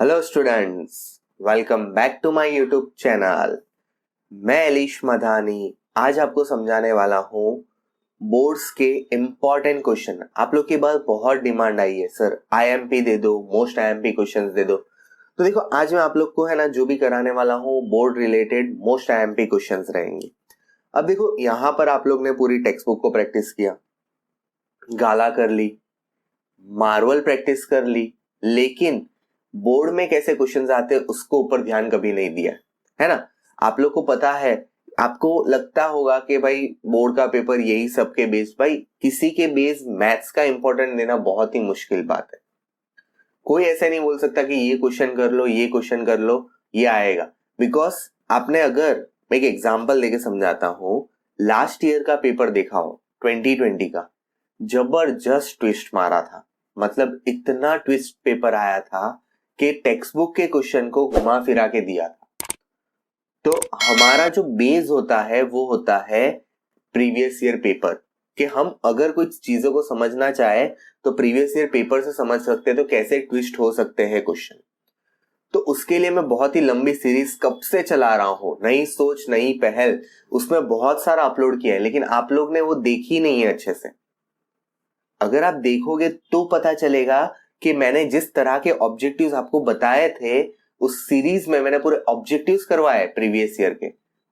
Hello students, welcome back to my YouTube channel. मैं एलिश मधानी आज आपको समझाने वाला हूँ बोर्ड्स के इम्पोर्टेंट क्वेश्चन। आप लोग के पास बहुत डिमांड आई है, सर आईएमपी दे दो, मोस्ट आईएमपी क्वेश्चंस दे दो। तो देखो, आज मैं आप लोग को है ना जो भी कराने वाला हूँ board related most IMP questions रहेंगे। अब देखो, यहाँ पर आप लोग ने पूरी टेक्स्ट बुक को प्रैक्टिस किया, गाला कर ली, मार्वल प्रैक्टिस कर ली, लेकिन बोर्ड में कैसे क्वेश्चंस आते हैं उसको ऊपर ध्यान कभी नहीं दिया है ना। आप लोग को पता है, आपको लगता होगा कि भाई बोर्ड का पेपर यही सब के बेस, भाई किसी के बेस मैथ्स का इंपॉर्टेंट देना बहुत ही मुश्किल बात है। कोई ऐसे नहीं बोल सकता कि ये क्वेश्चन कर लो, ये क्वेश्चन कर लो, ये आएगा। बिकॉज आपने, अगर मैं एक एग्जांपल देके समझाता हूं, लास्ट ईयर का पेपर देखा हो 2020 का, जबरदस्त ट्विस्ट मारा था। मतलब इतना ट्विस्ट पेपर आया था कि टेक्स्ट बुक के क्वेश्चन को घुमा फिरा के दिया था। तो हमारा जो बेस होता है वो होता है प्रीवियस ईयर पेपर, कि हम अगर कुछ चीजों को समझना चाहे तो प्रीवियस ईयर पेपर से समझ सकते हैं तो कैसे ट्विस्ट हो सकते हैं क्वेश्चन। तो उसके लिए मैं बहुत ही लंबी सीरीज कब से चला रहा हूं, नई सोच नई पहल, उसमें बहुत सारा अपलोड किया है, लेकिन आप लोग ने वो देखी नहीं है अच्छे से। अगर आप देखोगे तो पता चलेगा कि मैंने जिस तरह के ऑब्जेक्टिव्स आपको बताए थे उस सीरीज में मैंने पूरे ऑब्जेक्टिव्स करवाए प्रीवियस ईयर के,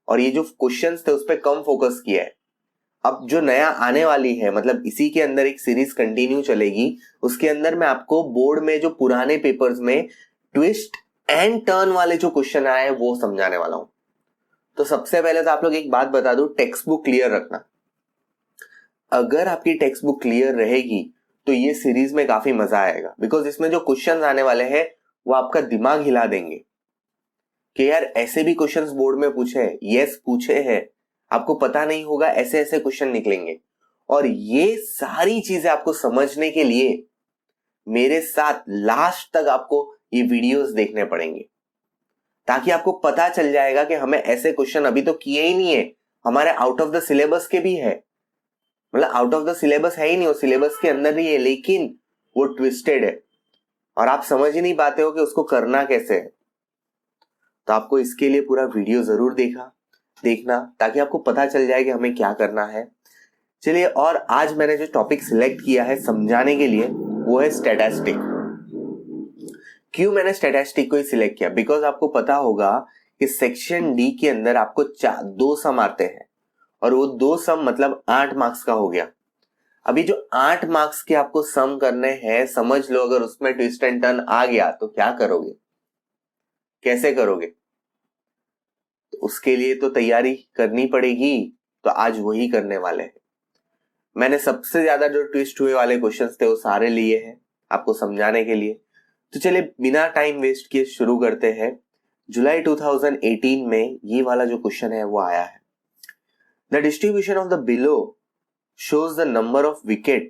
और ये जो क्वेश्चंस थे उस पर कम फोकस किया है। अब जो नया आने वाली है, मतलब इसी के अंदर एक सीरीज कंटिन्यू चलेगी, उसके अंदर मैं आपको बोर्ड में जो पुराने पेपर्स में ट्विस्ट एंड टर्न वाले जो क्वेश्चन आए वो समझाने वाला हूं। तो सबसे पहले तो आप लोग एक बात बता दूं, टेक्स्ट बुक क्लियर रखना। अगर आपकी टेक्स्ट बुक क्लियर रहेगी तो ये सीरीज में काफी मजा आएगा, बिकॉज इसमें जो क्वेश्चंस आने वाले हैं वो आपका दिमाग हिला देंगे कि यार ऐसे भी क्वेश्चंस बोर्ड में पूछे हैं, यस पूछे हैं, आपको पता नहीं होगा, ऐसे ऐसे क्वेश्चन निकलेंगे। और ये सारी चीजें आपको समझने के लिए मेरे साथ लास्ट तक आपको ये वीडियोस देखने पड़ेंगे, ताकि आपको पता चल जाएगा कि हमें ऐसे क्वेश्चन अभी तो किए ही नहीं है, हमारे आउट ऑफ द सिलेबस के भी है। मतलब आउट ऑफ द सिलेबस है ही नहीं, वो सिलेबस के अंदर ही है, लेकिन वो ट्विस्टेड है और आप समझ ही नहीं पाते हो कि उसको करना कैसे है। तो आपको इसके लिए पूरा वीडियो जरूर देखना ताकि आपको पता चल जाए कि हमें क्या करना है। चलिए, और आज मैंने जो टॉपिक सिलेक्ट किया है समझाने के लिए वो है स्टैटिस्टिक। क्यों मैंने स्टैटिस्टिक को ही सिलेक्ट किया? बिकॉज आपको पता होगा कि सेक्शन डी के अंदर आपको दो सम आते हैं, और वो दो सम मतलब 8 मार्क्स का हो गया। अभी जो 8 मार्क्स के आपको सम करने हैं, समझ लो अगर उसमें ट्विस्ट एंड टर्न आ गया तो क्या करोगे, कैसे करोगे? तो उसके लिए तो तैयारी करनी पड़ेगी, तो आज वही करने वाले हैं। मैंने सबसे ज्यादा जो ट्विस्ट हुए वाले क्वेश्चंस थे वो सारे लिए हैं आपको समझाने के लिए। तो चलिए बिना टाइम वेस्ट किए शुरू करते हैं। जुलाई 2018 में ये वाला जो क्वेश्चन है वो आया है। The distribution of the below shows the number of wicket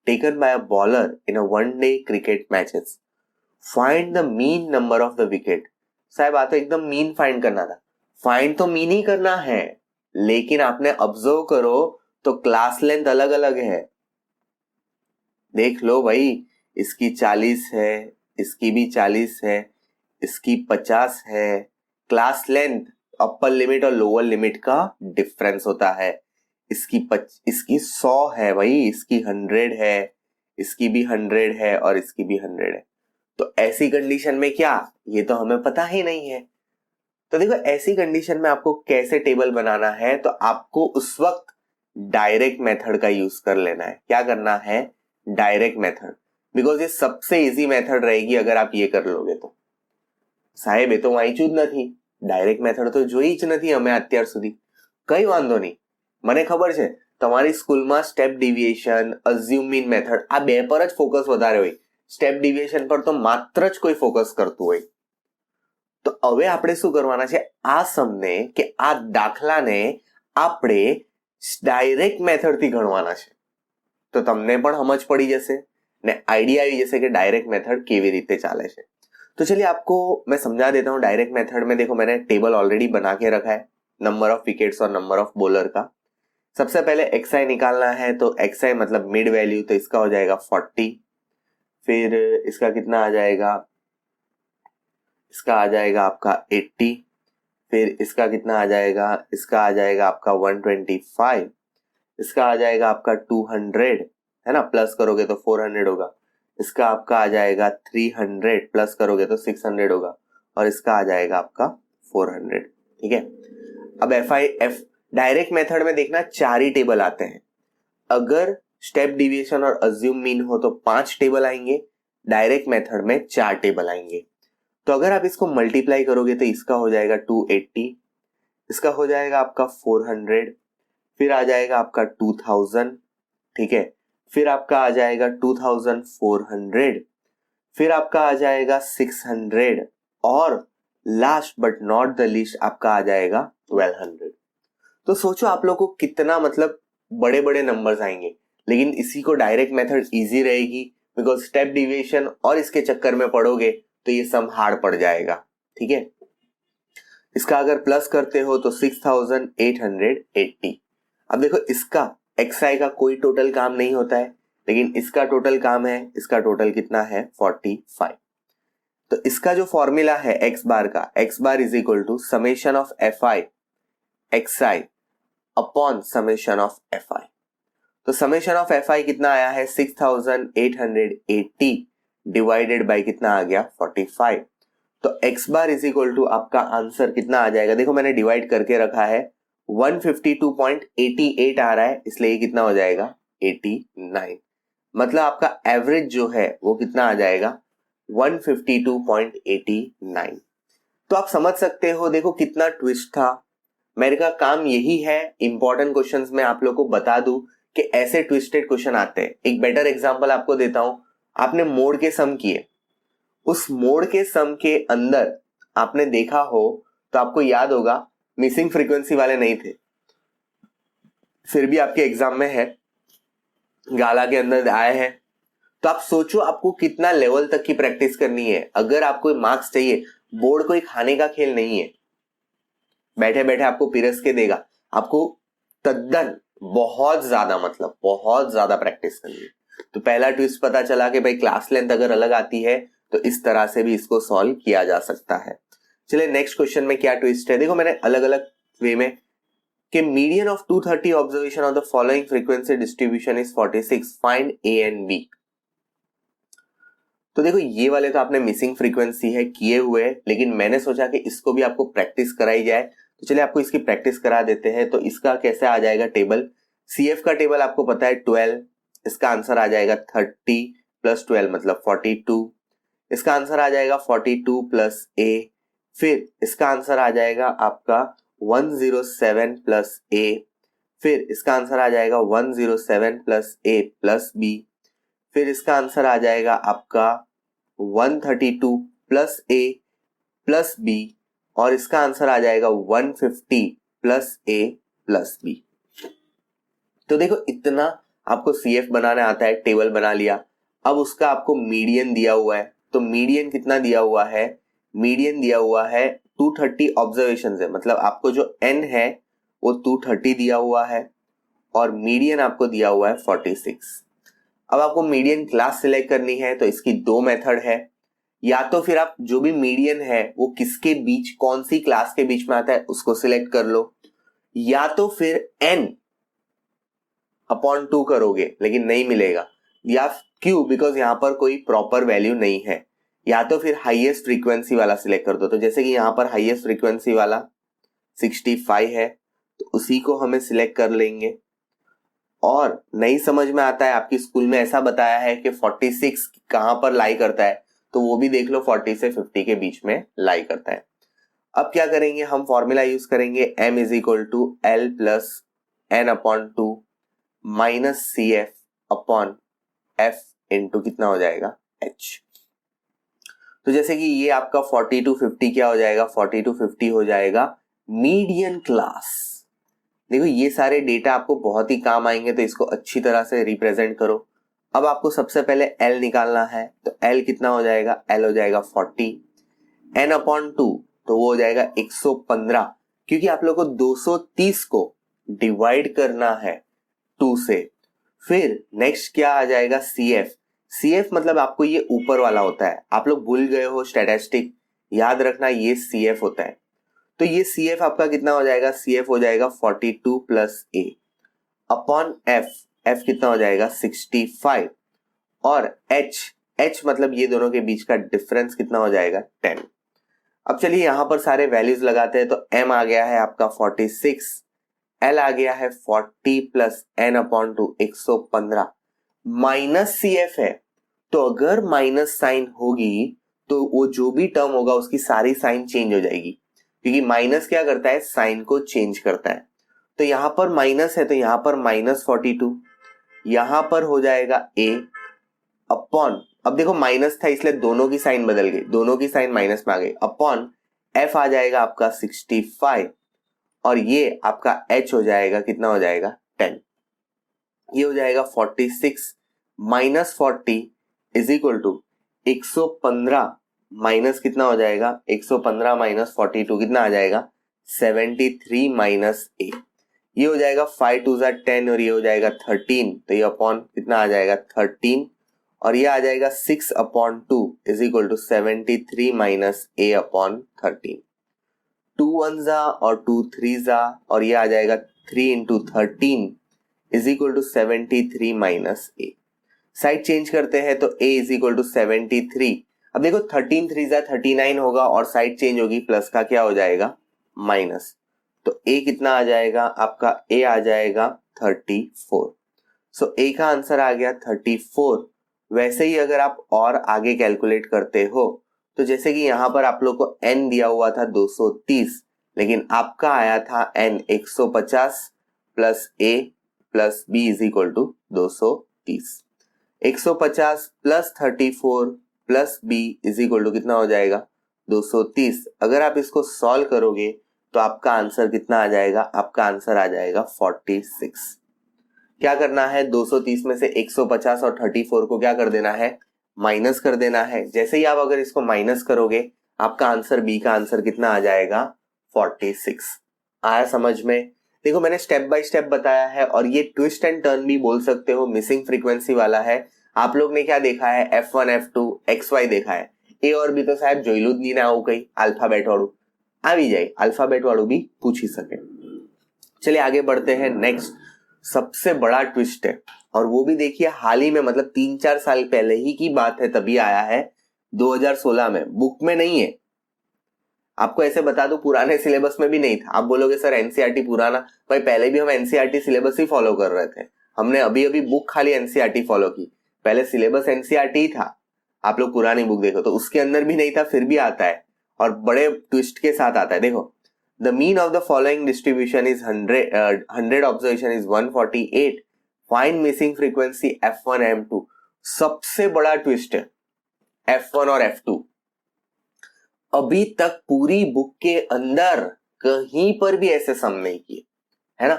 taken by a bowler in a one-day cricket matches. Find the mean number of the wicket. साहब आप तो एकदम मीन फाइंड करना था। फाइंड तो मीन ही करना है, लेकिन आपने ऑब्जर्व करो तो क्लास लेंथ अलग अलग है। देख लो भाई, इसकी 40 है, इसकी भी 40 है, इसकी 50 है। क्लास लेंथ अपर लिमिट और लोअर लिमिट का डिफरेंस होता है। इसकी 100 है भाई, इसकी 100 है, इसकी भी 100 है और इसकी भी 100 है। तो ऐसी कंडीशन में क्या, ये तो हमें पता ही नहीं है। तो देखो, ऐसी कंडीशन में आपको कैसे टेबल बनाना है, तो आपको उस वक्त डायरेक्ट मेथड का यूज कर लेना है। क्या करना है? Direct method. बिकॉज ये सबसे इजी मेथड रहेगी अगर आप ये कर लोगे तो। साहेब ये तो वांचू જ નથી, ડાયરેક્ટ મેથડ તો જોઈ જ નથી અમે અત્યાર સુધી। કઈ વાંધો નહીં, મને ખબર છે તમારી સ્કૂલમાં step deviation, assume mean method આ બે પર જ ફોકસ વધારે હોય, સ્ટેપ ડિવિએશન પર તો માત્ર જ કોઈ ફોકસ કરતું હોય। તો હવે આપણે શું કરવાના છે, આ સમને કે આ દાખલાને આપણે ડાયરેક્ટ મેથડથી ગણવાના છે। તો તમને પણ સમજ પડી જશે ને આઈડિયા આવી જશે કે ડાયરેક્ટ મેથડ કેવી રીતે ચાલે છે। तो चलिए आपको मैं समझा देता हूं डायरेक्ट मेथड में। देखो, मैंने टेबल ऑलरेडी बना के रखा है नंबर ऑफ विकेट्स और नंबर ऑफ बॉलर का। सबसे पहले एक्सआई निकालना है, तो एक्सआई मतलब मिड वैल्यू, तो इसका हो जाएगा 40। फिर इसका कितना आ जाएगा इसका आ जाएगा आपका 80, फिर इसका कितना आ जाएगा, इसका आ जाएगा आपका 125, इसका आ जाएगा आपका 200, है ना, प्लस करोगे तो 400 होगा, इसका आपका आ जाएगा 300, प्लस करोगे तो 600 होगा, और इसका आ जाएगा आपका 400। ठीक है, अब एफ डायरेक्ट मेथड में देखना 4 ही टेबल आते हैं। अगर स्टेप डिविएशन और अज्यूम मीन हो तो 5 टेबल आएंगे, डायरेक्ट मेथड में 4 टेबल आएंगे। तो अगर आप इसको मल्टीप्लाई करोगे तो इसका हो जाएगा 280, इसका हो जाएगा आपका 400, फिर आ जाएगा आपका 2000, ठीक है, फिर आपका आ जाएगा 2400, फिर आपका आ जाएगा 600, और last but not the least आपका आ जाएगा 1200। तो सोचो आप लोग को कितना मतलब बड़े बड़े नंबर्स आएंगे, लेकिन इसी को डायरेक्ट मेथड इजी रहेगी, बिकॉज स्टेप डिविएशन और इसके चक्कर में पड़ोगे तो ये सम हार्ड पड़ जाएगा। ठीक है, इसका अगर प्लस करते हो तो 6880। अब देखो इसका xi का कोई टोटल काम नहीं होता है, लेकिन इसका टोटल काम है, इसका टोटल कितना है 45। तो इसका जो फॉर्मूला है x बार का, x bar is equal to summation of fi xi upon summation of fi। तो समेशन ऑफ fi कितना आया है 6880 डिवाइडेड बाय कितना आ गया 45। तो x bar is equal to आपका आंसर कितना आ जाएगा, देखो मैंने डिवाइड करके रखा है 152.88 आ रहा है, इसलिए ये कितना हो जाएगा 89। मतलब आपका एवरेज जो है वो कितना आ जाएगा 152.89। तो आप समझ सकते हो, देखो कितना ट्विस्ट था। मेरे का काम यही है इंपॉर्टेंट क्वेश्चंस में आप लोग को बता दूं कि ऐसे ट्विस्टेड क्वेश्चन आते हैं। एक बेटर एग्जांपल आपको देता हूं, आपने मोड के सम किए, उस मोड के सम के अंदर आपने देखा हो तो आपको याद होगा मिसिंग फ्रीक्वेंसी वाले नहीं थे, फिर भी आपके एग्जाम में है, गाला के अंदर आए हैं। तो आप सोचो आपको कितना लेवल तक की प्रैक्टिस करनी है। अगर आपको मार्क्स चाहिए, बोर्ड कोई खाने का खेल नहीं है, बैठे बैठे आपको पिरस के देगा, आपको तद्दन बहुत ज्यादा मतलब बहुत ज्यादा प्रैक्टिस करनी है। तो पहला ट्विस्ट पता चला कि भाई क्लास लेंथ अगर अलग आती है तो इस तरह से भी इसको सॉल्व किया जा सकता है। चलिए नेक्स्ट क्वेश्चन में क्या ट्विस्ट है, देखो मैंने अलग अलग वे में कि median of 230 observation of the following frequency distribution is 46, find A and B. तो देखो ये वाले तो आपने मिसिंग फ्रीक्वेंसी है किए हुए, लेकिन मैंने सोचा कि इसको भी आपको प्रैक्टिस कराई जाए, तो चलिए आपको इसकी प्रैक्टिस करा देते हैं। तो इसका कैसे आ जाएगा टेबल, CF का टेबल आपको पता है 12, इसका आंसर आ जाएगा 30 प्लस 12 मतलब 42, इसका आंसर आ जाएगा 42 प्लस A, फिर इसका आंसर आ जाएगा आपका 107 प्लस A, फिर इसका आंसर आ जाएगा 107 प्लस A प्लस B, फिर इसका आंसर आ जाएगा आपका 132 प्लस A प्लस B, और इसका आंसर आ जाएगा 150 प्लस A प्लस B। तो देखो इतना आपको CF बनाना आता है, टेबल बना लिया। अब उसका आपको मीडियन दिया हुआ है, तो मीडियन कितना दिया हुआ है, मीडियन दिया हुआ है 230 ऑब्जर्वेशन है, मतलब आपको जो n है वो 230 दिया हुआ है, और मीडियन आपको दिया हुआ है 46। अब आपको मीडियन क्लास सिलेक्ट करनी है, तो इसकी 2 मेथड है। या तो फिर आप जो भी मीडियन है वो किसके बीच, कौन सी क्लास के बीच में आता है उसको सिलेक्ट कर लो, या तो फिर n अपॉन 2 करोगे, लेकिन नहीं मिलेगा, या क्यों, बिकॉज यहां पर कोई प्रॉपर वैल्यू नहीं है। या तो फिर हाईएस्ट फ्रीक्वेंसी वाला सिलेक्ट कर दो, तो जैसे कि यहां पर हाईएस्ट फ्रीक्वेंसी वाला 65 है, तो उसी को हमें सिलेक्ट कर लेंगे। और नहीं समझ में आता है, आपकी स्कूल में ऐसा बताया है कि 46 कहां पर लाई करता है, तो वो भी देख लो 40 से 50 के बीच में लाई करता है। अब क्या करेंगे, हम फॉर्मूला यूज करेंगे m is equal to L plus N upon 2 minus CF upon F into कितना हो जाएगा h। तो जैसे कि ये आपका 40 to 50 क्या हो जाएगा, 40 to 50 हो जाएगा मीडियन क्लास। देखो ये सारे डेटा आपको बहुत ही काम आएंगे, तो इसको अच्छी तरह से रिप्रेजेंट करो। अब आपको सबसे पहले L निकालना है, तो L कितना हो जाएगा, L हो जाएगा 40, n अपॉन 2 तो वो हो जाएगा 115, क्योंकि आप लोग को 230 को डिवाइड करना है 2 से। फिर नेक्स्ट क्या आ जाएगा CF, CF मतलब आपको ये ऊपर वाला होता है, आप लोग भूल गए हो स्टैटिस्टिक याद रखना ये CF होता है। तो ये CF आपका कितना हो जाएगा, CF हो जाएगा 42 प्लस A अपॉन F कितना हो जाएगा 65 और H मतलब ये दोनों के बीच का डिफरेंस कितना हो जाएगा 10। अब चलिए यहां पर सारे वैल्यूज लगाते हैं। तो M आ गया है आपका 46, L आ गया है 40 plus N upon 2 115, minus CF है तो अगर माइनस साइन होगी तो वो जो भी टर्म होगा उसकी सारी साइन चेंज हो जाएगी, क्योंकि माइनस क्या करता है, साइन को चेंज करता है। तो यहां पर माइनस है तो यहां पर -42, यहां पर हो जाएगा A अपॉन, अब देखो माइनस था इसलिए दोनों की साइन बदल गई, दोनों की साइन माइनस में आ गई, अपॉन F आ जाएगा आपका 65 और ये आपका H हो जाएगा कितना हो जाएगा 10। ये हो जाएगा 46 minus 40 is equal to 115 minus कितना हो जाएगा, 115 माइनस 42 कितना आ जाएगा 73 माइनस A। ये हो जाएगा 5 2 10 और ये हो जाएगा 13, तो ये अपॉन कितना आ जाएगा 13 और ये आ जाएगा 6 upon 2 is equal to 73 minus A upon 13। 2 1 जा और 2 3 जा और ये आ जाएगा 3 into 13 is equal to 73 minus A। Side change करते हैं तो A इज इक्वल टू 73। अब देखो 13 3 जा 39 होगा और साइड चेंज होगी, प्लस का क्या हो जाएगा माइनस, तो A कितना आ जाएगा आपका, A आ जाएगा 34। सो A का आंसर आ गया 34। वैसे ही अगर आप और आगे कैलकुलेट करते हो तो जैसे कि यहां पर आप लोग को N दिया हुआ था 230, लेकिन आपका आया था N 150 plus A plus B is equal to 230। 150 plus 34 plus B is equal to कितना हो जाएगा 230। अगर आप इसको सॉल्व करोगे तो आपका आंसर कितना आ जाएगा, आपका आंसर आ जाएगा 46। क्या करना है, 230 में से 150 और 34 को क्या कर देना है, माइनस कर देना है। जैसे ही आप अगर इसको माइनस करोगे आपका आंसर B का आंसर कितना आ जाएगा 46। आया समझ में? देखो मैंने स्टेप बाय स्टेप बताया है और ये ट्विस्ट एंड टर्न भी बोल सकते हो, मिसिंग फ्रीक्वेंसी वाला है। आप लोग ने क्या देखा है, F1 F2 XY देखा है, A और B तो साहब જોયેલું જ નહીં ને આવું કઈ अल्फाबेट वाળું આવી જાય, अल्फाबेट वाળું भी पूछ ही सके। चलिए आगे बढ़ते हैं। नेक्स्ट सबसे बड़ा ट्विस्ट है और वो भी देखिए हाल ही में, मतलब 3-4 साल पहले ही की बात है, तभी आया है 2016 में, बुक में नहीं है। आपको ऐसे बता दूं पुराने सिलेबस में भी नहीं था। आप बोलोगे सर एनसीईआरटी पुराना, भाई पहले भी हम एनसीईआरटी सिलेबस ही फॉलो कर रहे थे। हमने अभी अभी बुक खाली एनसीईआरटी फॉलो की, पहले सिलेबस एनसीईआरटी ही था। आप लोग पुरानी बुक देखो तो उसके अंदर भी नहीं था, फिर भी आता है और बड़े ट्विस्ट के साथ आता है। देखो the mean of the following distribution is 100 observation is 148, find missing frequency F1 M2। सबसे बड़ा ट्विस्ट है F1 और F2। अभी तक पूरी बुक के अंदर कहीं पर भी ऐसे सम नहीं किए, है ना।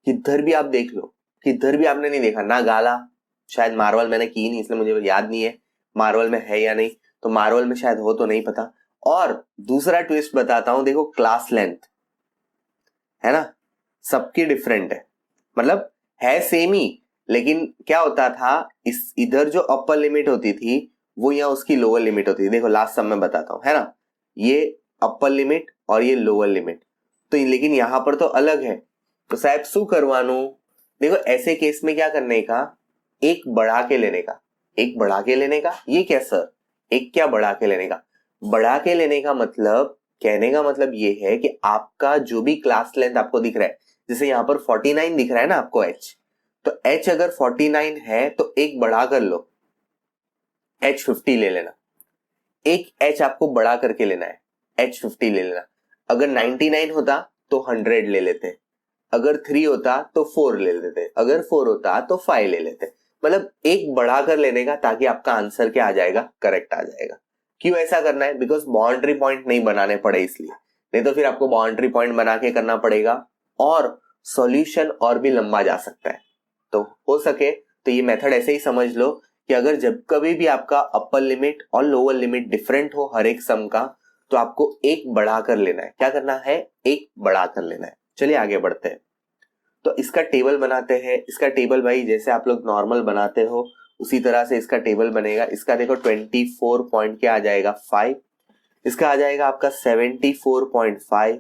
किधर भी आप देख लो, किधर भी आपने नहीं देखा, ना गाला, शायद मार्वल मैंने की नहीं इसलिए मुझे याद नहीं है मार्वल में है या नहीं, तो मार्वल में शायद हो तो नहीं पता। और दूसरा ट्विस्ट बताता हूं, देखो क्लास लेंथ है ना, सबकी डिफरेंट है, मतलब है सेम ही, लेकिन क्या होता था, इस इधर जो अपर लिमिट होती थी वो यहाँ उसकी लोअर लिमिट होती थी। देखो लास्ट सम में बताता हूं, है ना, ये अपर लिमिट और ये लोअर लिमिट, तो लेकिन यहां पर तो अलग है। तो साहब शू करवानू, देखो ऐसे केस में क्या करने का, एक बढ़ा के लेने का, एक बढ़ा के लेने का। ये क्या सर, एक क्या बढ़ा के लेने का, बढ़ा के लेने का मतलब, कहने का मतलब ये है कि आपका जो भी क्लास लेंथ आपको दिख रहा है, जैसे यहां पर 49 दिख रहा है ना आपको H, तो H अगर 49 है तो एक बढ़ा कर लो, H 50 ले लेना, एक H आपको बढ़ा करके लेना है, H 50 ले लेना। अगर 99 होता तो 100 ले लेते, अगर 3 होता तो 4 ले लेते, अगर 4 होता तो 5 ले लेते। मतलब एक बढ़ा कर लेने का, ताकि आपका आंसर क्या आ जाएगा, करेक्ट आ जाएगा। क्यों ऐसा करना है, बिकॉज बाउंड्री पॉइंट नहीं बनाने पड़े इसलिए, नहीं तो फिर आपको बाउंड्री पॉइंट बना के करना पड़ेगा और सॉल्यूशन और भी लंबा जा सकता है। तो हो सके तो ये मेथड ऐसे ही समझ लो कि अगर जब कभी भी आपका अपर लिमिट और लोअर लिमिट डिफरेंट हो हर एक सम का, तो आपको एक बढ़ा कर लेना है। क्या करना है, एक बढ़ा कर लेना है। चलिए आगे बढ़ते हैं। तो इसका टेबल बनाते हैं। इसका टेबल भाई जैसे आप लोग नॉर्मल बनाते हो उसी तरह से इसका टेबल बनेगा। इसका देखो 24 पॉइंट क्या आ जाएगा 5, इसका आ जाएगा आपका 74.5,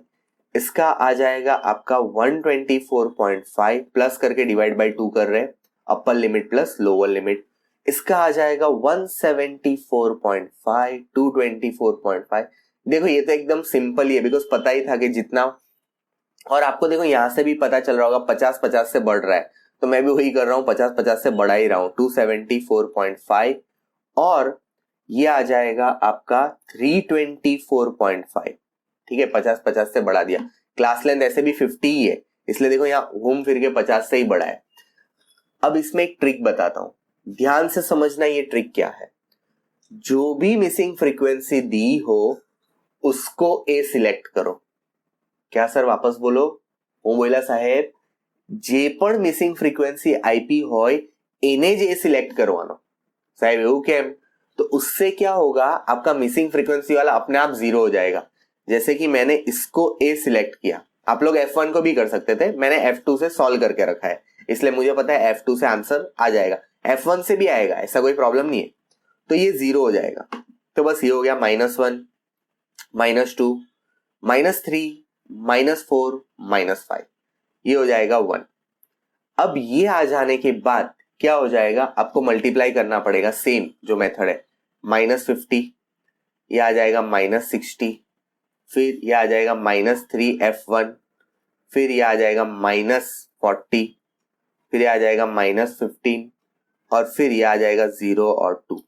इसका आ जाएगा आपका 124.5 प्लस करके डिवाइड बाय 2 कर रहे हैं, upper limit plus lower limit, इसका आ जाएगा 174.5 224.5। देखो ये तो एकदम सिंपल ही है, बिकॉज पता ही था कि जितना, और आपको देखो यहां से भी पता चल रहा होगा 50-50 से बढ़ रहा है, तो मैं भी वही कर रहा हूं, 50-50 से बढ़ा ही रहा हूं, 274.5, और ये आ जाएगा आपका 324.5। ठीक है, 50-50 से बढ़ा दिया। क्लास लेंथ ऐसे भी 50 ही है, इसलिए देखो यहाँ घूम फिर के 50 से ही बढ़ा है। अब इसमें एक ट्रिक बताता हूं, ध्यान से समझना ये ट्रिक क्या है। जो भी मिसिंग फ्रीक्वेंसी दी हो उसको ए सिलेक्ट करो। क्या सर वापस बोलो? હું બોલ્યા સાહેબ, જે પણ મિસિંગ ફ્રીક્વન્સી આઈપી હોય એને જ એ સિલેક્ટ કરવાનો। સાહેબ એવું કેમ? तो उससे क्या होगा, आपका मिसिंग फ्रीक्वेंसी वाला अपने आप जीरो हो जाएगा। जैसे कि मैंने इसको ए सिलेक्ट किया, आप लोग F1 को भी कर सकते थे, मैंने F2 से सॉल्व करके रखा है, इसलिए मुझे पता है F2 से आंसर आ जाएगा, F1 से भी आएगा, ऐसा कोई प्रॉब्लम नहीं है। तो ये जीरो हो जाएगा, तो बस ये हो गया -1 -2 -3 -4 -5, ये हो जाएगा 1। अब ये आ जाने के बाद क्या हो जाएगा, आपको मल्टीप्लाई करना पड़ेगा, सेम जो मेथड है, -50, ये आ जाएगा -60, फिर ये आ जाएगा -3F1, फिर ये आ जाएगा -40, फिर ये आ जाएगा -15, और फिर ये आ जाएगा 0 और 2।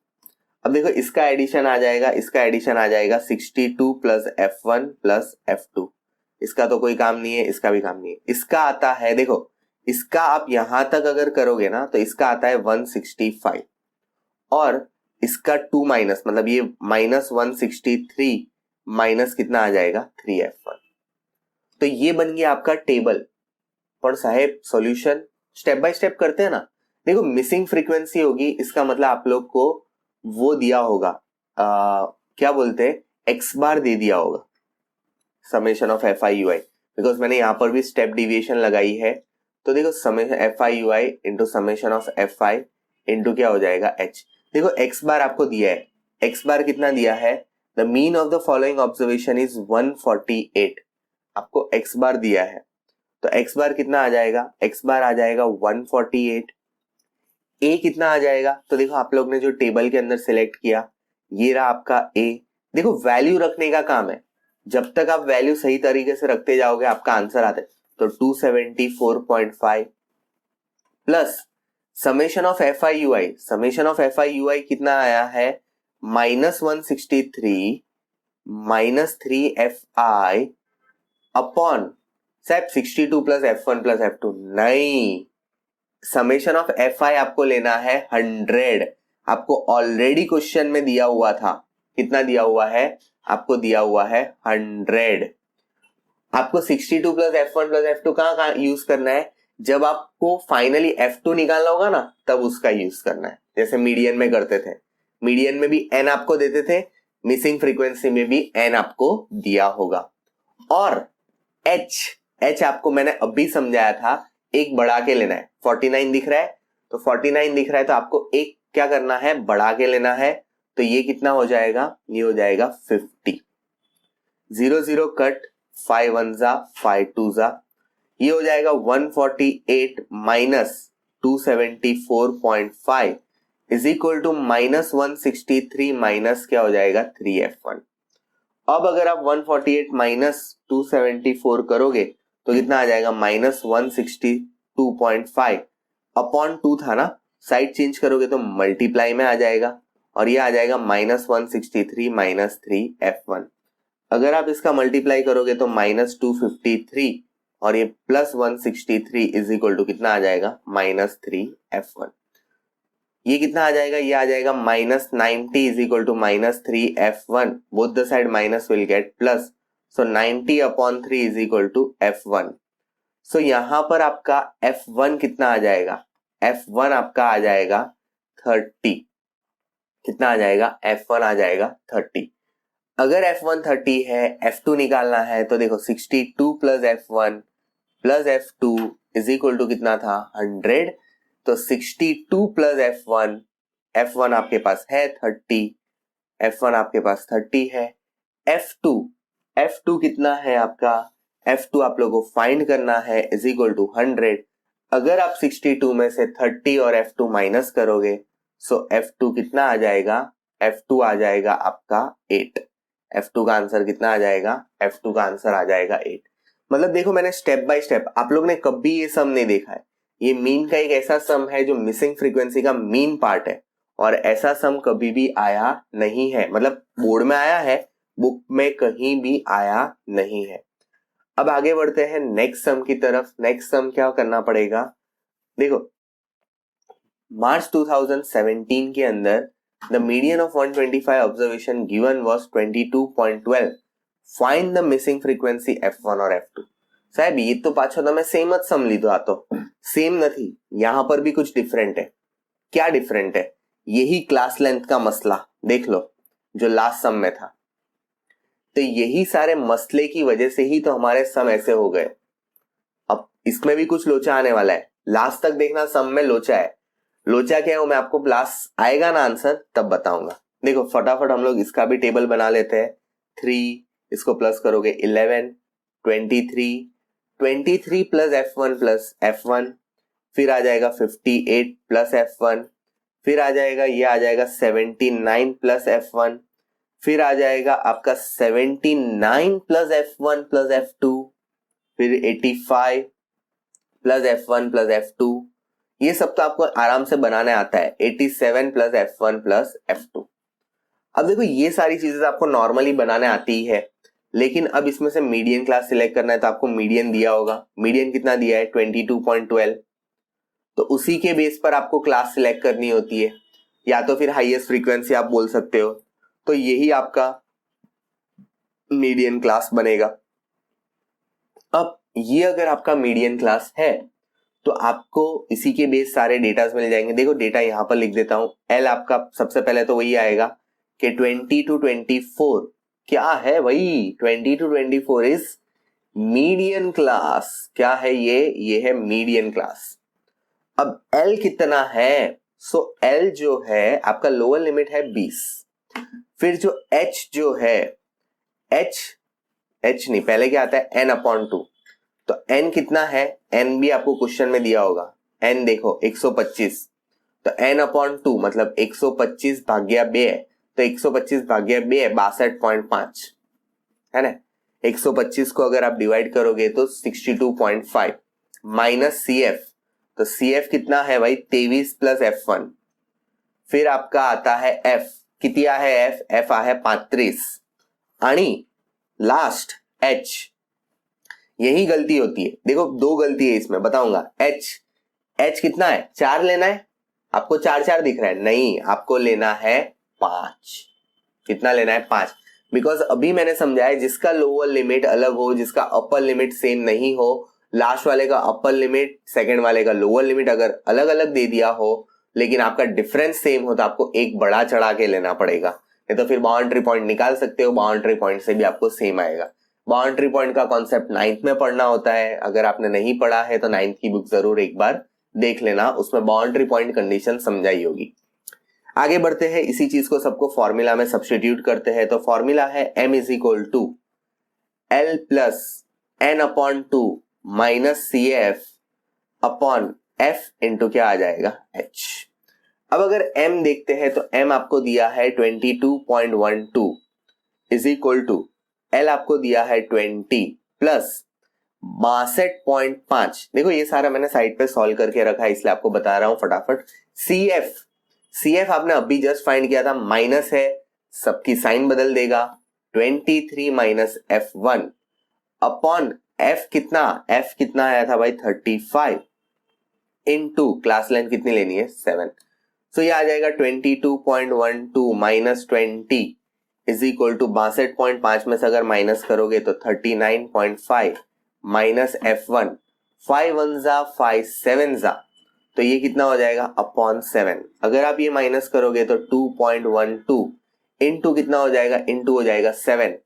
अब देखो इसका एडिशन आ जाएगा, इसका एडिशन आ जाएगा 62 प्लस F1 प्लस F2। इसका तो कोई काम नहीं है, इसका भी काम नहीं है। इसका आता है, देखो इसका आप यहां तक अगर करोगे ना तो इसका आता है 165, और इसका 2 माइनस, मतलब ये -163 माइनस कितना आ जाएगा 3F1। तो ये बन गया आपका टेबल। पर साहेब सॉल्यूशन स्टेप बाय स्टेप करते हैं ना। देखो मिसिंग फ्रीक्वेंसी होगी, इसका मतलब आप लोग को वो दिया होगा, क्या बोलते हैं, एक्स बार दे दिया होगा, summation of F I U I, because मैंने यहां पर भी स्टेप डिविएशन लगाई है। तो देखो summation F I U I into summation of F I into क्या हो जाएगा एच। देखो एक्स बार आपको दिया है, एक्स बार कितना दिया है, the mean of the following observation is 148, आपको एक्स बार दिया है, तो एक्स बार कितना आ जाएगा, एक्स बार आ जाएगा 148। ए कितना आ जाएगा, तो देखो आप लोग ने जो टेबल के अंदर सिलेक्ट किया, ये रहा आपका ए। देखो वैल्यू रखने का काम है, जब तक आप वैल्यू सही तरीके से रखते जाओगे आपका आंसर आता है। तो 274.5 plus summation of F I U I, summation of F I U I कितना आया है, -163 -3FI अपॉन, साहब 62 प्लस F1 प्लस F2 नहीं, समेशन ऑफ FI आपको लेना है 100। आपको ऑलरेडी क्वेश्चन में दिया हुआ था, कितना दिया हुआ है, आपको दिया हुआ है 100। आपको 62 प्लस F1 प्लस F2 कहाँ यूज करना है, जब आपको फाइनली F2 निकालना होगा ना तब उसका यूज करना है, जैसे मीडियन में करते थे। मीडियन में भी n आपको देते थे, मिसिंग फ्रीक्वेंसी में भी n आपको दिया होगा। और H आपको मैंने अभी समझाया था, एक बढ़ा के लेना है। 49 दिख रहा है, तो 49 दिख रहा है तो आपको एक क्या करना है, बढ़ा के लेना है। तो ये कितना हो जाएगा, ये हो जाएगा 50। 0 0 कट, 5 1 जा 5 2 जा, ये हो जाएगा 148 minus 274.5 is equal to -163 minus क्या हो जाएगा 3F1। अब अगर आप 148 माइनस 274 करोगे तो कितना आ जाएगा, -162.5 अपॉन 2 था ना, साइड चेंज करोगे तो मल्टीप्लाई में आ जाएगा, और ये आ जाएगा -163 माइनस 3F1। अगर आप इसका मल्टीप्लाई करोगे तो -253 और ये +163 इज इक्वल टू कितना आ जाएगा, -3F1। ये कितना आ जाएगा, ये आ जाएगा -90 is equal to -3F1, both the side minus will get plus, so 90 upon 3 is equal to F1। So यहां पर आपका F1 कितना आ जाएगा, F1 आपका आ जाएगा 30। कितना आ जाएगा, F1 आ जाएगा 30। अगर F1 30 है, F2 निकालना है, तो देखो 62 plus F1 plus F2 is equal to कितना था 100। तो 62 प्लस F1, F1 आपके पास है 30, F1 आपके पास 30 है, F2 कितना है आपका, F2 आप लोगों को फाइंड करना है इज इक्वल टू 100। अगर आप 62 में से 30 और F2 माइनस करोगे सो F2 कितना आ जाएगा, F2 आ जाएगा आपका 8। F2 का आंसर कितना आ जाएगा, F2 का आंसर आ जाएगा 8। मतलब देखो मैंने स्टेप बाय स्टेप, आप लोग ने कभी ये सम नहीं देखा है। ये मीन का एक ऐसा सम है जो मिसिंग फ्रीक्वेंसी का मीन पार्ट है और ऐसा सम कभी भी आया नहीं है, मतलब बोर्ड में आया है, बुक में कहीं भी आया नहीं है। अब आगे बढ़ते हैं नेक्स्ट सम की तरफ। नेक्स्ट सम क्या करना पड़ेगा, देखो मार्च 2017 के अंदर the median of 125 observation given was 22.12, find the missing frequency F1 और F2। साहब ये तो पाछो તમે સેમ જ સમ લીધો, આ તો સેમ નથી, यहां पर भी कुछ डिफरेंट है। क्या डिफरेंट है, यही क्लास लेंथ का मसला देख लो जो लास्ट सम में था। तो यही सारे मसले की वजह से ही तो हमारे सम ऐसे हो गए। अब इसमें भी कुछ लोचा आने वाला है, लास्ट तक देखना, सम में लोचा है। लोचा क्या है वो मैं आपको लास्ट आएगा ना आंसर तब बताऊंगा। देखो फटाफट हम लोग इसका भी टेबल बना लेते हैं। 3 इसको प्लस करोगे 11, 23 प्लस F1 फिर आ जाएगा 58 प्लस F1, फिर आ जाएगा ये आ जाएगा 79 प्लस F1, फिर आ जाएगा आपका 79 प्लस F1 प्लस F2, फिर 85 प्लस F1 प्लस F2। ये सब तो आपको आराम से बनाने आता है। 87 प्लस F1 प्लस F2। अब देखो ये सारी चीजें आपको नॉर्मली बनाने आती ही है, लेकिन अब इसमें से मीडियन क्लास सिलेक्ट करना है तो आपको मीडियन दिया होगा। मीडियन कितना दिया है 22.12, तो उसी के बेस पर आपको क्लास सिलेक्ट करनी होती है, या तो फिर हाईएस्ट फ्रीक्वेंसी आप बोल सकते हो। तो यही आपका मीडियन क्लास बनेगा। अब ये अगर आपका मीडियन क्लास है तो आपको इसी के बेस सारे डेटास मिल जाएंगे। देखो डेटा यहां पर लिख देता हूं। एल आपका सबसे पहले तो वही आएगा कि 20 to 24 क्या है, वही 20 to 24 इज मीडियन क्लास। क्या है ये है मीडियन क्लास। अब एल कितना है, सो एल जो है आपका लोअर लिमिट है 20। फिर जो एच जो है, एच नहीं, पहले क्या आता है n/2। तो n कितना है, n भी आपको क्वेश्चन में दिया होगा। n देखो 125, तो n/2 मतलब 125 भाग्या 2 है, तो 125 भाग्या 2 है 62.5 है ना। 125 को अगर आप डिवाइड करोगे तो 62.5 माइनस CF, तो CF कितना है भाई 23 प्लस F1। फिर आपका आता है F, कितना है F है 35 आणि लास्ट H। यही गलती होती है, देखो 2 गलती है इसमें बताऊंगा। H कितना है 4 लेना है, आपको 4 दिख रहा है, नहीं आपको लेना है 5। कितना लेना है 5, बिकॉज अभी मैंने समझाया जिसका लोअर लिमिट अलग हो, जिसका अपर लिमिट सेम नहीं हो, लास्ट वाले का अपर लिमिट सेकंड वाले का लोअर लिमिट अगर अलग अलग दे दिया हो लेकिन आपका डिफरेंस सेम हो तो आपको एक बड़ा चढ़ा के लेना पड़ेगा, नहीं तो फिर बाउंड्री पॉइंट निकाल सकते हो, बाउंड्री पॉइंट से भी आपको सेम आएगा। बाउंड्री पॉइंट का कॉन्सेप्ट 9th में पढ़ना होता है, अगर आपने नहीं पढ़ा है तो 9th की बुक जरूर एक बार देख लेना, उसमें बाउंड्री पॉइंट कंडीशन समझाई होगी। आगे बढ़ते हैं, इसी चीज को सबको फॉर्मूला में सब्स्टिट्यूट करते हैं। तो फॉर्मूला है m is equal to L plus n/2 minus CF upon F into क्या आ जाएगा H। अब अगर m देखते हैं तो m आपको दिया है 22.12 इज इक्वल टू L आपको दिया है 20 प्लस 62.5। देखो ये सारा मैंने साइड पे सॉल्व करके रखा है इसलिए आपको बता रहा हूं फटाफट। CF आपने अभी जस्ट फाइंड किया था, माइनस है, सबकी साइन बदल देगा, 23 माइनस F1 अपॉन F कितना आया था भाई 35 इनटू क्लास लेंथ कितनी लेनी है 7। सो ये आ जाएगा 22.12 माइनस 20 इज इक्वल टू 62.5 में से अगर माइनस करोगे तो 39.5 माइनस F1, 5 1 जा 5 7 जा, तो ये कितना हो जाएगा अपॉन 7। अगर आप ये माइनस करोगे तो 2.12 इनटू कितना हो जाएगा, इनटू हो जाएगा 7,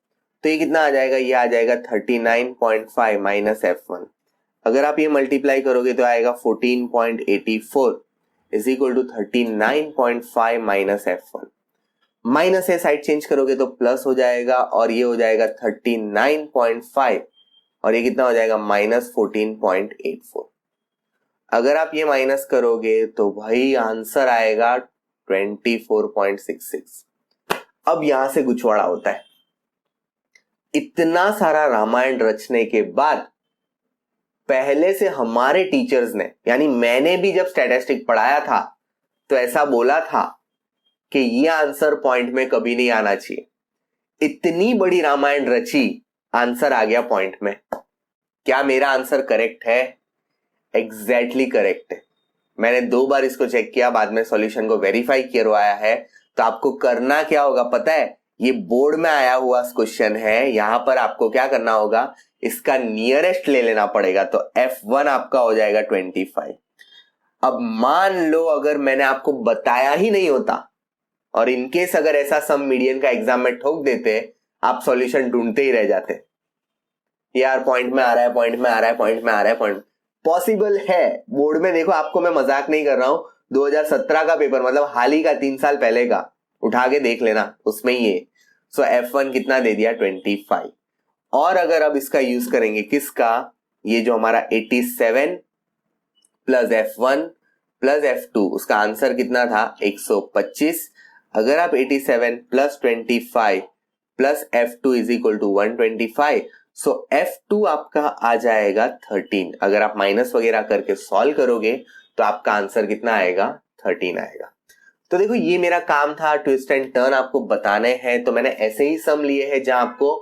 तो ये कितना आ जाएगा, ये आ जाएगा 39.5 माइनस F1। अगर आप ये मल्टीप्लाई करोगे तो आएगा 14.84 is equal to 39.5 minus F1। Minus से साइड चेंज करोगे तो प्लस हो जाएगा और ये हो जाएगा 39.5 और ये कितना हो जाएगा -14.84। अगर आप ये माइनस करोगे तो भाई आंसर आएगा 24.66। अब यहां से गुछवाड़ा होता है। इतना सारा रामायण रचने के बाद पहले से हमारे टीचर्स ने, यानी मैंने भी जब स्टैटिस्टिक पढ़ाया था तो ऐसा बोला था कि ये आंसर पॉइंट में कभी नहीं आना चाहिए। इतनी बड़ी रामायण रची, आंसर आ गया पॉइंट में। क्या मेरा आंसर करेक्ट है? एग्जैक्टली करेक्ट है। मैंने 2 बार इसको चेक किया, बाद में सॉल्यूशन को वेरीफाई करवाया है। तो आपको करना क्या होगा पता है? ये बोर्ड में आया हुआ क्वेश्चन है, यहां पर आपको क्या करना होगा, इसका नियरेस्ट ले लेना पड़ेगा। तो F1 आपका हो जाएगा 25। अब मान लो अगर मैंने आपको बताया ही नहीं होता और इनकेस अगर ऐसा सम मीडियन का एग्जाम में ठोक देते, आप सॉल्यूशन ढूंढते ही रह जाते। यार पॉइंट में आ रहा है, पॉइंट में आ रहा है, पॉइंट में आ रहा है, पॉइंट पॉसिबल है। बोर्ड में देखो, आपको मैं मजाक नहीं कर रहा हूं, 2017 का पेपर, मतलब हाल ही का 3 साल पहले का, उठा के देख लेना, उसमें ही है। सो F1 कितना दे दिया? 25। और अगर अब इसका यूज करेंगे किसका, ये जो हमारा 87 प्लस F1 प्लस F2, उसका आंसर कितना था? 125। अगर आप 87 plus 25 plus F2 is equal to 125, so F2 आपका आ जाएगा 13। अगर आप माइनस वगैरह करके सॉल्व करोगे तो आपका आंसर कितना आएगा? 13 आएगा। तो देखो, ये मेरा काम था, ट्विस्ट एंड टर्न आपको बताने हैं। तो मैंने ऐसे ही सम लिए हैं जहां आपको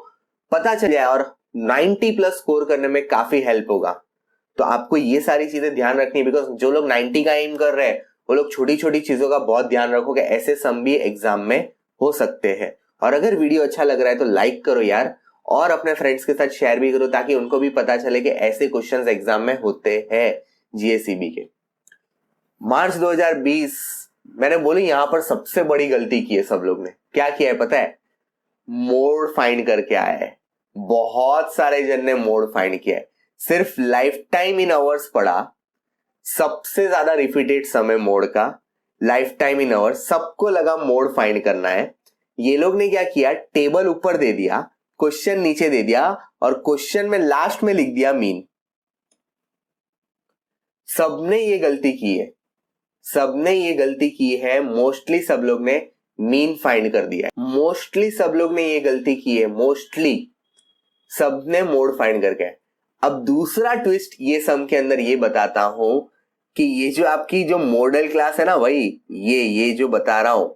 पता चल जाए और 90 प्लस स्कोर करने में काफी हेल्प होगा। तो आपको ये सारी चीजें ध्यान रखनी है, बिकॉज जो लोग 90 का एम कर रहे हैं वो लोग छोटी छोटी चीजों का बहुत ध्यान रखोगे। ऐसे सम भी एग्जाम में हो सकते हैं। और अगर वीडियो अच्छा लग रहा है तो लाइक करो यार, और अपने फ्रेंड्स के साथ शेयर भी करो, ताकि उनको भी पता चले कि ऐसे क्वेश्चंस एग्जाम में होते हैं जीएसईबी के। मार्च 2020, मैंने बोली यहां पर सबसे बड़ी गलती की है सब लोग ने। क्या किया है पता है? मोड फाइंड करके आया है। बहुत सारे जन ने मोड फाइंड किया है। सिर्फ लाइफ टाइम इन आवर्स पढ़ा, सबसे ज्यादा रिपीटेड समय मोड का, लाइफ टाइम इन आवर्स, सबको लगा मोड फाइंड करना है। ये लोग ने क्या किया, टेबल ऊपर दे दिया, क्वेश्चन नीचे दे दिया और क्वेश्चन में लास्ट में लिख दिया मीन। सबने ये गलती की है, सबने ये गलती की है। मोस्टली सब लोग ने मीन फाइंड कर दिया है। मोस्टली सब लोग ने ये गलती की है, मोस्टली सबने मोड फाइंड करके। अब दूसरा ट्विस्ट ये सम के अंदर ये बताता हूं कि ये जो आपकी जो मॉडल क्लास है ना, वही ये जो बता रहा हूं,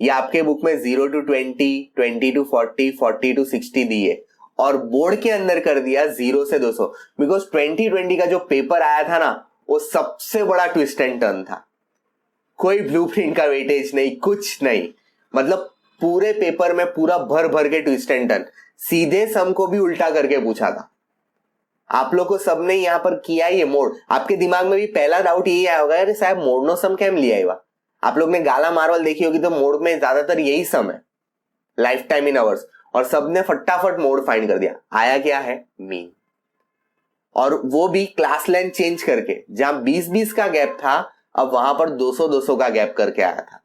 ये आपके बुक में 0 to 20, 20 to 40, 40 to 60 दी है, और बोर्ड के अंदर कर दिया 0 से 200। बिकॉज 2020 का जो पेपर आया था ना, वो सबसे बड़ा ट्विस्ट एंड टर्न था। कोई ब्लूप्रिंट का वेटेज नहीं, कुछ नहीं, मतलब पूरे पेपर में पूरा भर भर के ट्विस्ट एंड टर्न, सीधे सम को भी उल्टा करके पूछा था। आप लोग को सबने यहां पर किया ये मोड। आपके दिमाग में भी पहला डाउट यही आया होगा, अरे साहब मोड नो सम कैम लिया हुआ। आप लोग ने गाला मार्वल देखी होगी, तो मोड में ज्यादातर यही सम है, लाइफ टाइम इन आवर्स, और सबने फटाफट मोड फाइंड कर दिया। आया क्या है? मीन। और वो भी क्लास लेंथ चेंज करके, जहां 20-20 का गैप था, अब वहां पर 200-200 का गैप करके आया था।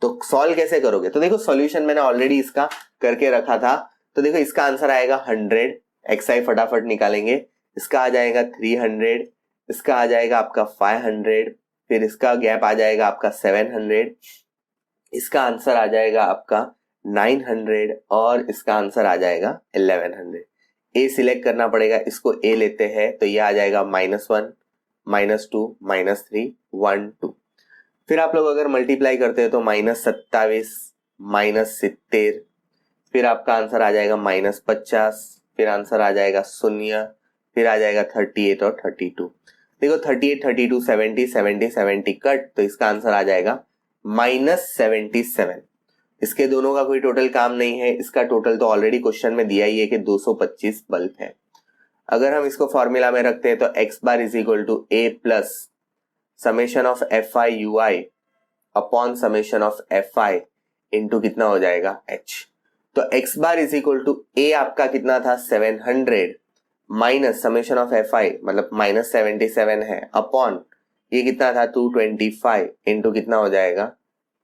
तो सॉल्व कैसे करोगे? तो देखो, सॉल्यूशन मैंने ऑलरेडी इसका करके रखा था। तो देखो, इसका आंसर आएगा 100। एक्सआई फटाफट निकालेंगे। इसका आ जाएगा 300, इसका आ जाएगा आपका 500, फिर इसका गैप आ जाएगा आपका 700, इसका आंसर आ जाएगा आपका 900 और इसका आंसर आ जाएगा 1100। ए सिलेक्ट करना पड़ेगा, इसको ए लेते हैं तो ये आ जाएगा -1, -2, -3, 1, 2। फिर आप लोग अगर मल्टीप्लाई करते हैं तो -27, -70, फिर आपका आंसर आ जाएगा -50, फिर आंसर आ जाएगा 0, फिर आ जाएगा 38 और 32। देखो 38, 32, 70, 70, 70 कट, तो इसका आंसर आ जाएगा -77। इसके दोनों का कोई टोटल काम नहीं है, इसका टोटल तो ऑलरेडी क्वेश्चन में दिया ही है कि 225 बल्ब है। अगर हम इसको फॉर्मूला में रखते हैं तो x bar is equal to a plus summation of fi ui upon summation of fi into कितना हो जाएगा h। तो x bar is equal to a आपका कितना था 700 माइनस समेशन ऑफ fi मतलब -77 है अपॉन ये कितना था 225 इंटू कितना हो जाएगा,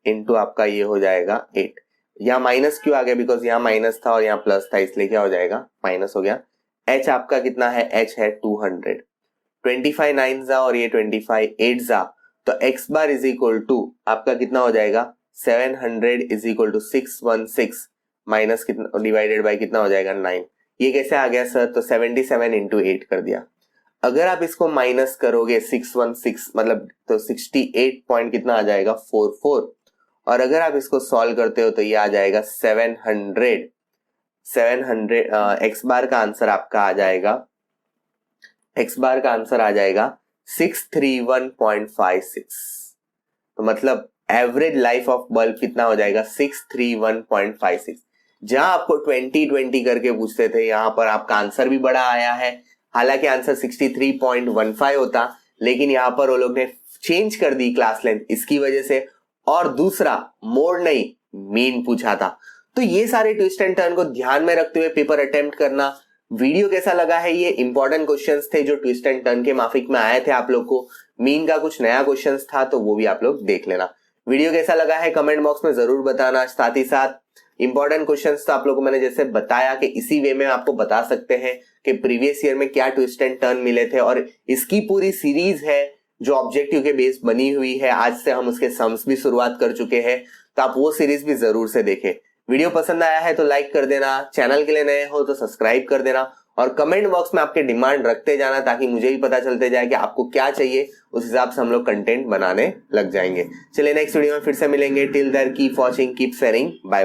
इंटू आपका ये हो जाएगा 8। यहाँ माइनस क्यों आ गया, बिकॉज यहाँ माइनस था और यहाँ प्लस था, इसलिए क्या हो जाएगा, माइनस हो गया। h आपका कितना है, h है 200, 25 9 जा और ये 25 8 जा, तो x bar is equal to आपका कितना हो जाएगा, 700 इज इक्वल टू 616 माइनस कितना डिवाइडेड बाय कितना हो जाएगा 9। ये कैसे आ गया सर, तो 77 इंटू 8 कर दिया। अगर आप इसको माइनस करोगे 616 मतलब तो 68 पॉइंट कितना आ जाएगा 44, और अगर आप इसको सॉल्व करते हो तो ये आ जाएगा 700 एक्स बार का आंसर आपका आ जाएगा, एक्स बार का आंसर आ जाएगा 631.56। तो मतलब एवरेज लाइफ ऑफ बल्ब कितना हो जाएगा 631.56। जहां आपको 20 करके पूछते थे, यहां पर आपका आंसर भी बड़ा आया है, हालांकि आंसर 63.15 होता, लेकिन यहां पर वो लोग ने चेंज कर दी क्लास लेंथ इसकी वजह से, और दूसरा मोड नहीं मीन पूछा था। तो ये सारे ट्विस्ट एंड टर्न को ध्यान में रखते हुए पेपर अटेम्प्ट करना। वीडियो कैसा लगा है, ये इंपॉर्टेंट क्वेश्चंस थे जो ट्विस्ट एंड टर्न के माफिक में आए थे आप लोग को, मीन का कुछ नया क्वेश्चंस था तो वो भी आप लोग देख लेना। वीडियो कैसा लगा है कमेंट बॉक्स में जरूर बताना। साथ ही साथ इंपॉर्टेंट क्वेश्चंस तो आप लोगों को मैंने जैसे बताया कि इसी वे में आपको बता सकते हैं कि प्रीवियस ईयर में क्या ट्विस्ट एंड टर्न मिले थे, और इसकी पूरी सीरीज है जो ऑब्जेक्टिव के बेस बनी हुई है। आज से हम उसके सम्स भी शुरुआत कर चुके हैं, तो आप वो सीरीज भी जरूर से देखें। वीडियो पसंद आया है तो लाइक कर देना, चैनल के लिए नए हो तो सब्सक्राइब कर देना, और कमेंट बॉक्स में आपके डिमांड रखते जाना ताकि मुझे भी पता चलते जाए कि आपको क्या चाहिए, उस हिसाब से हम लोग कंटेंट बनाने लग जाएंगे। चलिए नेक्स्ट वीडियो में फिर से मिलेंगे। Till there keep watching, keep sharing, bye.